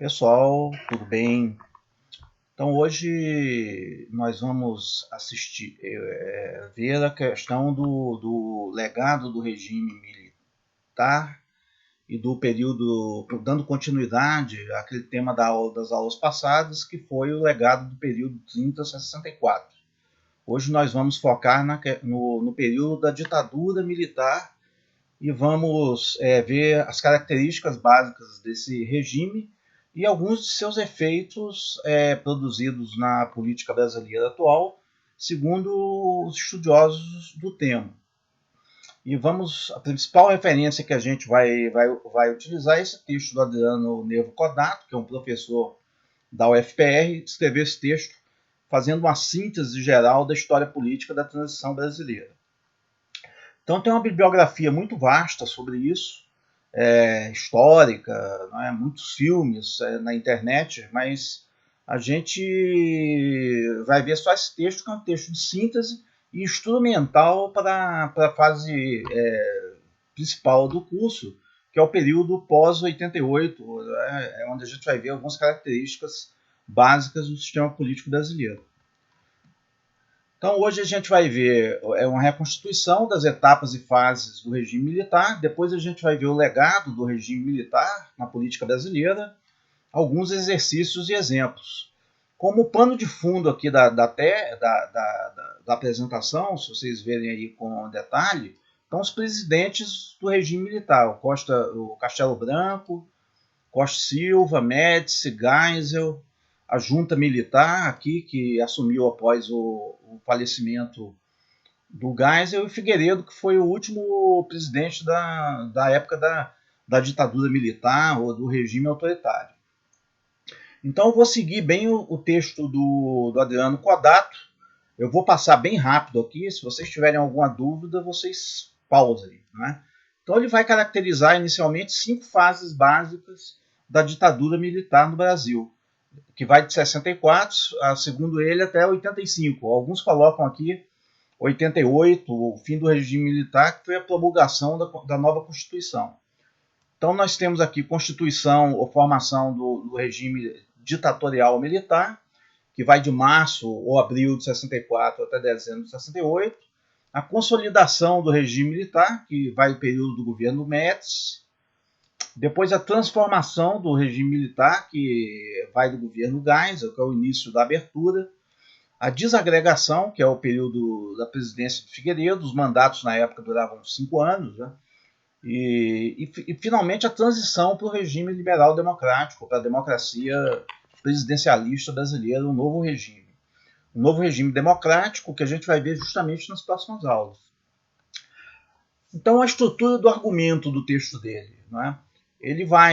Pessoal, tudo bem? Então hoje nós vamos ver a questão do legado do regime militar e do período, dando continuidade àquele tema das aulas passadas, que foi o legado do período 30 a 64. Hoje nós vamos focar no período da ditadura militar e vamos ver as características básicas desse regime e alguns de seus efeitos produzidos na política brasileira atual, segundo os estudiosos do tema. E a principal referência que a gente vai utilizar é esse texto do Adriano Nevo Codato, que é um professor da UFPR, escreveu esse texto fazendo uma síntese geral da história política da transição brasileira. Então tem uma bibliografia muito vasta sobre isso, histórica, muitos filmes na internet, mas a gente vai ver só esse texto, que é um texto de síntese e instrumental para a fase principal do curso, que é o período pós-88, onde a gente vai ver algumas características básicas do sistema político brasileiro. Então hoje a gente vai ver uma reconstituição das etapas e fases do regime militar, depois a gente vai ver o legado do regime militar na política brasileira, alguns exercícios e exemplos. Como pano de fundo aqui da apresentação, se vocês verem aí com detalhe, estão os presidentes do regime militar, o Castelo Branco, Costa Silva, Médici, Geisel, a junta militar aqui, que assumiu após o falecimento do Geisel, e Figueiredo, que foi o último presidente da época da ditadura militar ou do regime autoritário. Então eu vou seguir bem o texto do Adriano Codato. Eu vou passar bem rápido aqui. Se vocês tiverem alguma dúvida, vocês pausem, né? Então ele vai caracterizar inicialmente 5 fases básicas da ditadura militar no Brasil, que vai de 64, segundo ele, até 85. Alguns colocam aqui 88, o fim do regime militar, que foi a promulgação da nova Constituição. Então nós temos aqui Constituição ou formação do regime ditatorial militar, que vai de março ou abril de 64 até dezembro de 68. A consolidação do regime militar, que vai do período do governo Médici. Depois a transformação do regime militar, que vai do governo Geisel, que é o início da abertura. A desagregação, que é o período da presidência de Figueiredo, os mandatos na época duravam 5 anos, né? E finalmente a transição para o regime liberal democrático, para a democracia presidencialista brasileira, um novo regime democrático, que a gente vai ver justamente nas próximas aulas. Então a estrutura do argumento do texto dele, né?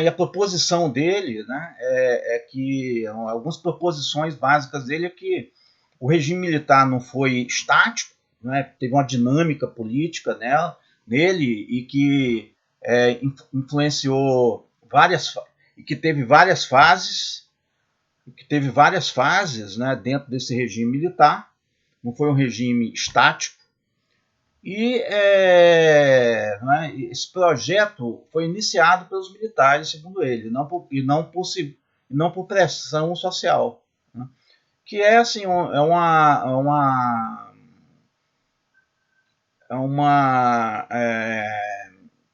A proposição dele, né, que algumas proposições básicas dele é que o regime militar não foi estático, né, teve uma dinâmica política nele e que influenciou e que teve várias fases, né, dentro desse regime militar. Não foi um regime estático. E esse projeto foi iniciado pelos militares, segundo ele, e não por pressão social, né? Que é assim, uma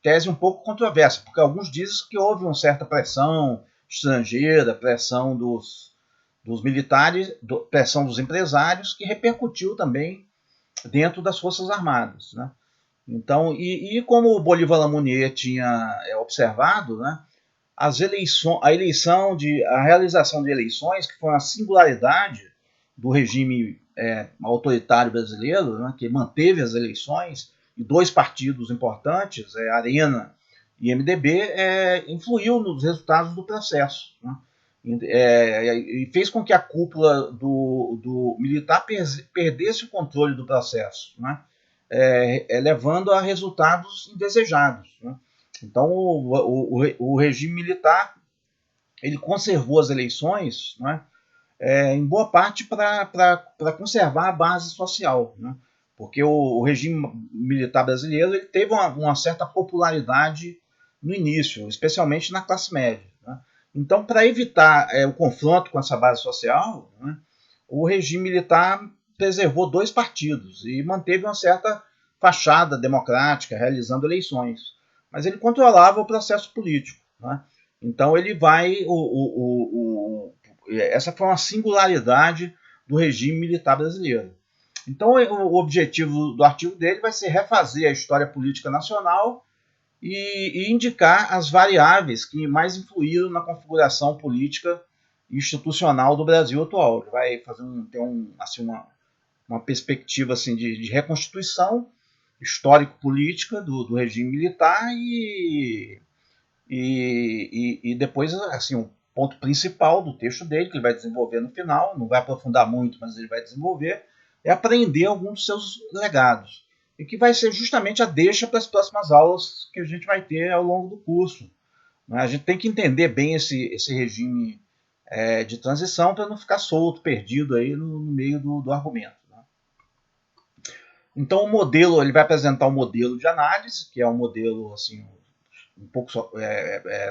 tese um pouco controversa, porque alguns dizem que houve uma certa pressão estrangeira, pressão dos militares, pressão dos empresários, que repercutiu também dentro das Forças Armadas, né? Então, como o Bolívar Lamounier tinha observado, né, a realização de eleições, que foi uma singularidade do regime autoritário brasileiro, né, que manteve as eleições, e 2 partidos importantes, Arena e MDB, influiu nos resultados do processo, né? E fez com que a cúpula do militar perdesse o controle do processo, né? Levando a resultados indesejados, né? Então o regime militar ele conservou as eleições, né, em boa parte para conservar a base social, né? Porque o regime militar brasileiro ele teve uma certa popularidade no início, especialmente na classe média, né? Então, para evitar o confronto com essa base social, né, o regime militar preservou dois partidos e manteve uma certa fachada democrática, realizando eleições. Mas ele controlava o processo político. Né? Então, ele vai. Essa foi uma singularidade do regime militar brasileiro. Então, o objetivo do artigo dele vai ser refazer a história política nacional e indicar as variáveis que mais influíram na configuração política e institucional do Brasil atual. Ele vai fazer uma perspectiva assim, de reconstituição histórico-política do regime militar e depois assim, o ponto principal do texto dele, que ele vai desenvolver no final, não vai aprofundar muito, mas ele vai desenvolver, é aprender alguns dos seus legados. E que vai ser justamente a deixa para as próximas aulas que a gente vai ter ao longo do curso. A gente tem que entender bem esse regime de transição para não ficar solto, perdido aí no meio do argumento. Né? Então o modelo, ele vai apresentar um modelo de análise, que é um modelo assim, um pouco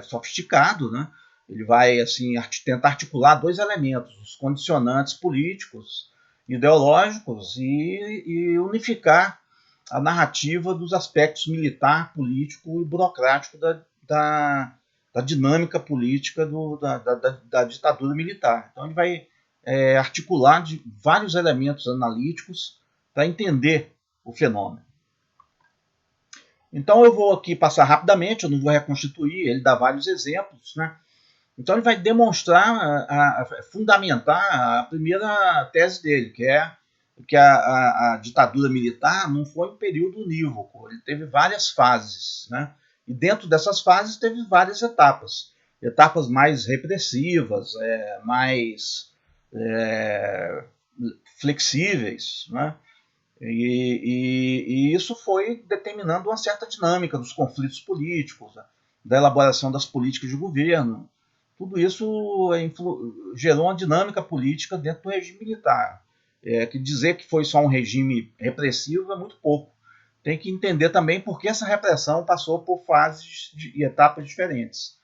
sofisticado, né? Ele vai assim, tentar articular dois elementos, os condicionantes políticos, ideológicos e unificar a narrativa dos aspectos militar, político e burocrático da dinâmica política da ditadura militar. Então ele vai articular vários elementos analíticos para entender o fenômeno. Então eu vou aqui passar rapidamente, eu não vou reconstituir, ele dá vários exemplos, né? Então ele vai demonstrar, fundamentar a primeira tese dele, que é que a ditadura militar não foi um período unívoco, ele teve várias fases, né? E dentro dessas fases teve várias etapas mais repressivas, mais flexíveis, né? E isso foi determinando uma certa dinâmica dos conflitos políticos, né? Da elaboração das políticas de governo. Tudo isso gerou uma dinâmica política dentro do regime militar. Que dizer que foi só um regime repressivo é muito pouco. Tem que entender também por que essa repressão passou por fases e etapas diferentes.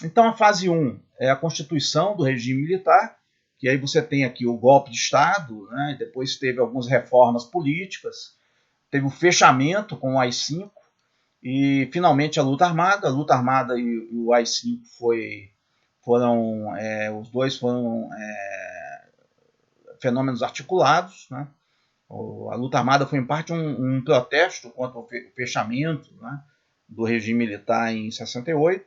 Então a fase 1 é a constituição do regime militar, que aí você tem aqui o golpe de Estado, né? Depois teve algumas reformas políticas, teve o fechamento com o AI-5 e finalmente a luta armada. A luta armada e o AI-5 os dois foram fenômenos articulados, né? A luta armada foi em parte um protesto contra o fechamento, né, do regime militar em 68.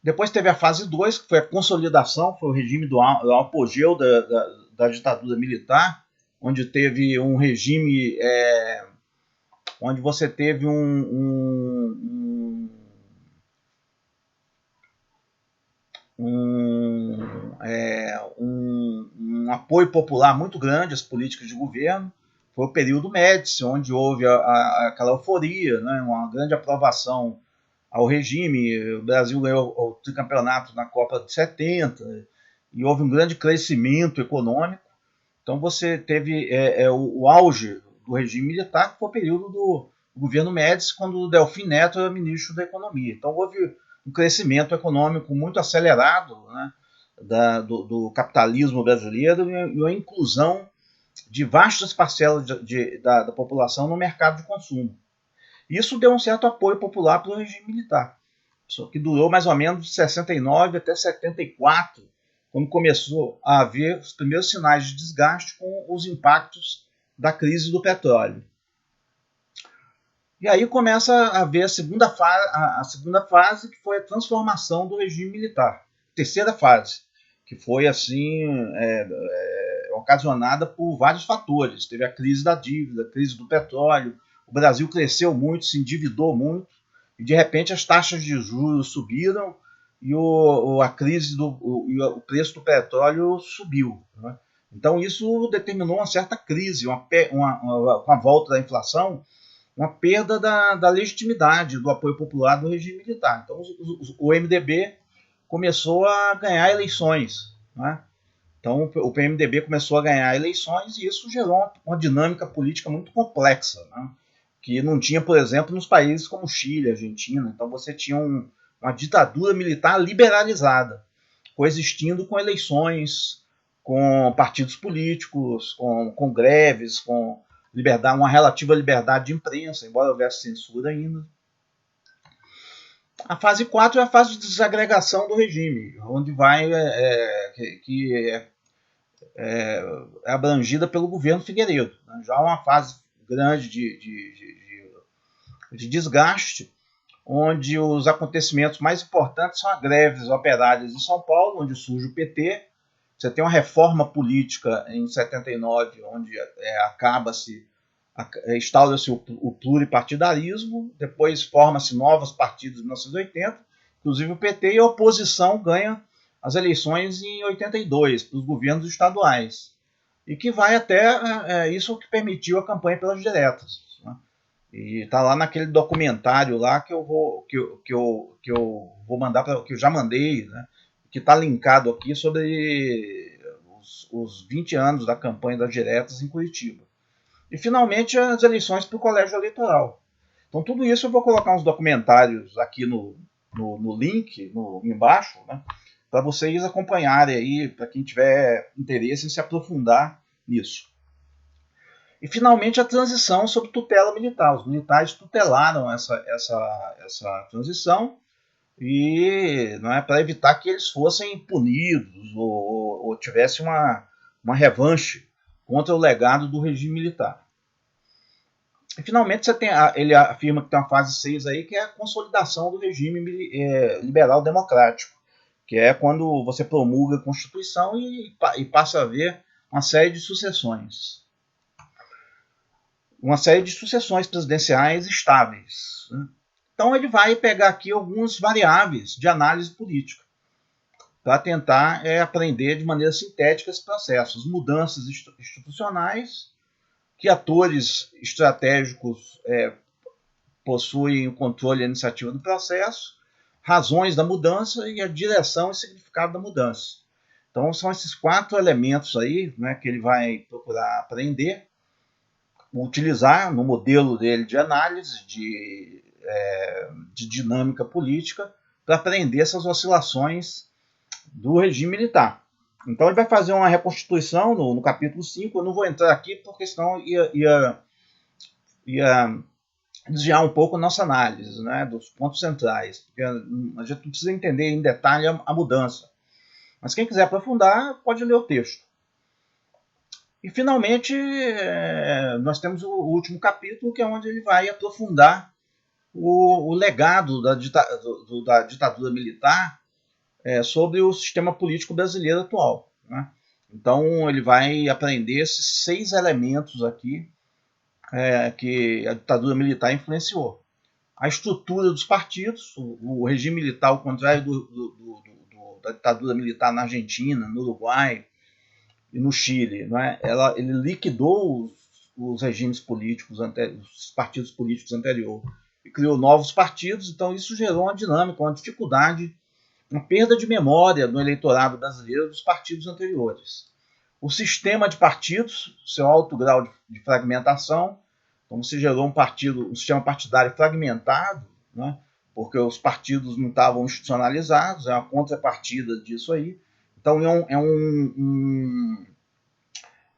Depois teve a fase 2, que foi a consolidação, foi o regime do apogeu da ditadura militar, onde teve um regime, onde você teve um apoio popular muito grande às políticas de governo. Foi o período Médici, onde houve aquela euforia, né, uma grande aprovação ao regime. O Brasil ganhou o tricampeonato na Copa de 70 e houve um grande crescimento econômico. Então você teve o auge do regime militar, que foi o período do governo Médici, quando o Delfim Neto era ministro da Economia. Então houve um crescimento econômico muito acelerado, né, do capitalismo brasileiro e a inclusão de vastas parcelas da população no mercado de consumo. Isso deu um certo apoio popular para o regime militar, que durou mais ou menos de 69 até 74, quando começou a haver os primeiros sinais de desgaste com os impactos da crise do petróleo. E aí começa a haver a segunda fase, que foi a transformação do regime militar. Terceira fase, que foi assim ocasionada por vários fatores. Teve a crise da dívida, a crise do petróleo. O Brasil cresceu muito, se endividou muito, e de repente as taxas de juros subiram e a crise e o preço do petróleo subiu. Né? Então isso determinou uma certa crise, com a volta da inflação, uma perda da legitimidade do apoio popular do regime militar. Então o MDB começou a ganhar eleições, né? Então o PMDB começou a ganhar eleições e isso gerou uma dinâmica política muito complexa, né? Que não tinha, por exemplo, nos países como Chile, Argentina. Então você tinha uma ditadura militar liberalizada, coexistindo com eleições, com partidos políticos, com greves, com liberdade, uma relativa liberdade de imprensa, embora houvesse censura ainda. A fase 4 é a fase de desagregação do regime, onde vai é abrangida pelo governo Figueiredo. Já uma fase grande de desgaste, onde os acontecimentos mais importantes são as greves operárias em São Paulo, onde surge o PT. Você tem uma reforma política em 79, onde instaura-se o pluripartidarismo, depois forma-se novos partidos em 1980, inclusive o PT, e a oposição ganha as eleições em 82, para os governos estaduais, e que vai até isso que permitiu a campanha pelas diretas. Né? E está lá naquele documentário lá que eu vou mandar, que eu já mandei, né? Que está linkado aqui sobre os 20 anos da campanha das diretas em Curitiba. E, finalmente, as eleições para o colégio eleitoral. Então, tudo isso eu vou colocar uns documentários aqui no link, embaixo, né, para vocês acompanharem aí, para quem tiver interesse em se aprofundar nisso. E, finalmente, a transição sob tutela militar. Os militares tutelaram essa transição, e não é para evitar que eles fossem punidos ou tivesse uma revanche contra o legado do regime militar. E, finalmente, ele afirma que tem uma fase 6 aí, que é a consolidação do regime liberal democrático, que é quando você promulga a Constituição e passa a haver uma série de sucessões. Uma série de sucessões presidenciais estáveis. Né? Então ele vai pegar aqui algumas variáveis de análise política para tentar aprender de maneira sintética esse processo. As mudanças institucionais, que atores estratégicos possuem o controle e a iniciativa do processo, razões da mudança e a direção e significado da mudança. Então são esses 4 elementos aí, né, que ele vai procurar aprender, utilizar no modelo dele de análise de dinâmica política para aprender essas oscilações do regime militar. Então ele vai fazer uma reconstituição no capítulo 5, eu não vou entrar aqui porque senão ia desviar um pouco a nossa análise, né, dos pontos centrais, porque a gente não precisa entender em detalhe a mudança. Mas quem quiser aprofundar pode ler o texto. E, finalmente, nós temos o último capítulo, que é onde ele vai aprofundar o legado da ditadura militar sobre o sistema político brasileiro atual. Né? Então, ele vai aprender esses 6 elementos aqui que a ditadura militar influenciou. A estrutura dos partidos, o regime militar, ao contrário da ditadura militar na Argentina, no Uruguai e no Chile, não é? Ele liquidou os regimes políticos, os partidos políticos anteriores, e criou novos partidos. Então isso gerou uma dinâmica, uma dificuldade, uma perda de memória no eleitorado brasileiro dos partidos anteriores. O sistema de partidos, seu alto grau de fragmentação, então se gerou um sistema partidário fragmentado, né? Porque os partidos não estavam institucionalizados, é uma contrapartida disso aí. Então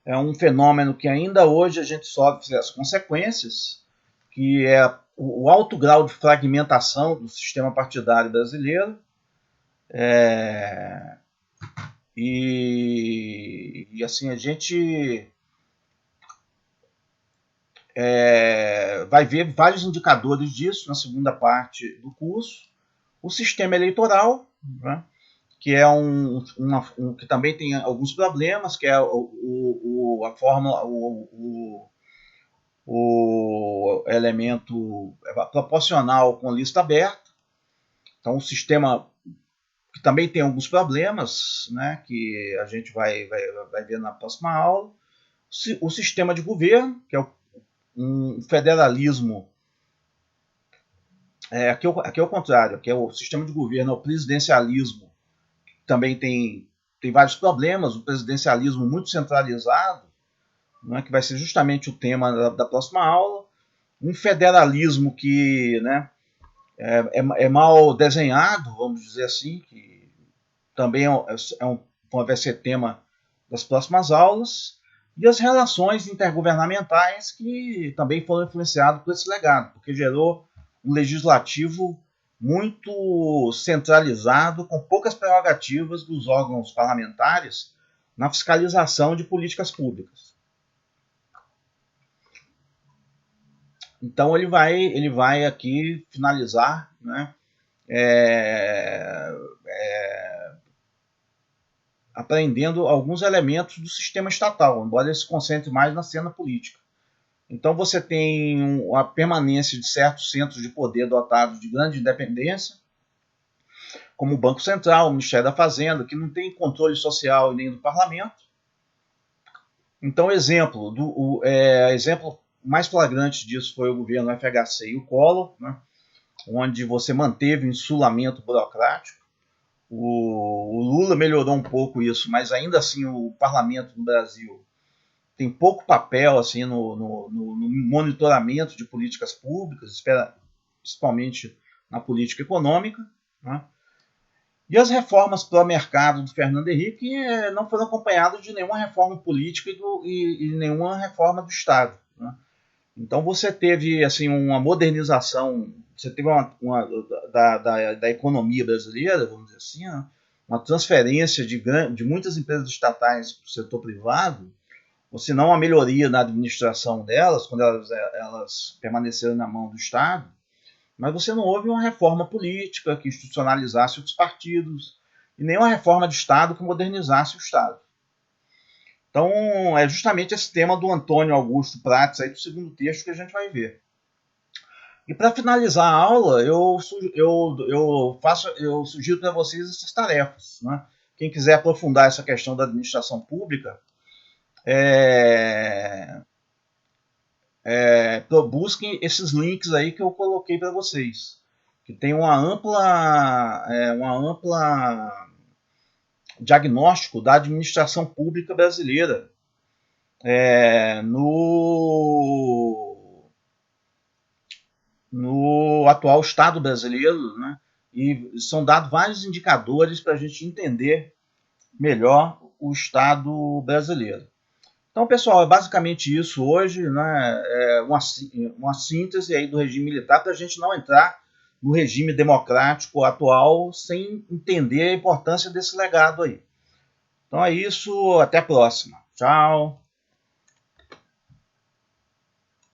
é um fenômeno que ainda hoje a gente sofre as consequências, que é o alto grau de fragmentação do sistema partidário brasileiro, e assim a gente vai ver vários indicadores disso na segunda parte do curso. O sistema eleitoral, né, que é que também tem alguns problemas, que é a fórmula, o elemento proporcional com lista aberta. Então, o sistema que também tem alguns problemas, né, que a gente vai ver na próxima aula. O sistema de governo, que é um federalismo. Aqui é o contrário, aqui é o sistema de governo, é o presidencialismo. Também tem vários problemas, o presidencialismo muito centralizado, né, que vai ser justamente o tema da próxima aula. Um federalismo que, né, é mal desenhado, vamos dizer assim, que também vai ser tema das próximas aulas, e as relações intergovernamentais que também foram influenciadas por esse legado, porque gerou um legislativo muito centralizado, com poucas prerrogativas dos órgãos parlamentares na fiscalização de políticas públicas. Então ele vai aqui finalizar, né, aprendendo alguns elementos do sistema estatal, embora ele se concentre mais na cena política. Então você tem a permanência de certos centros de poder dotados de grande independência, como o Banco Central, o Ministério da Fazenda, que não tem controle social nem do parlamento. Então, exemplo mais flagrante disso foi o governo FHC e o Collor, né, onde você manteve o insulamento burocrático. O Lula melhorou um pouco isso, mas ainda assim o parlamento no Brasil tem pouco papel assim, no monitoramento de políticas públicas, principalmente na política econômica, né? E as reformas para o mercado do Fernando Henrique não foram acompanhadas de nenhuma reforma política e nenhuma reforma do Estado, né? Então você teve assim, uma modernização, você teve da economia brasileira, vamos dizer assim, né? Uma transferência de muitas empresas estatais para o setor privado, ou se não uma melhoria na administração delas, quando elas permaneceram na mão do Estado, mas você não houve uma reforma política que institucionalizasse os partidos, e nem uma reforma de Estado que modernizasse o Estado. Então, é justamente esse tema do Antônio Augusto Prates, aí do segundo texto, que a gente vai ver. E para finalizar a aula, eu sugiro para vocês essas tarefas, né? Quem quiser aprofundar essa questão da administração pública, busquem esses links aí que eu coloquei para vocês, que tem uma ampla diagnóstico da administração pública brasileira no atual Estado brasileiro, né? E são dados vários indicadores para a gente entender melhor o Estado brasileiro. Então, pessoal, é basicamente isso hoje, né? Uma síntese aí do regime militar para a gente não entrar no regime democrático atual sem entender a importância desse legado aí. Então é isso, até a próxima. Tchau.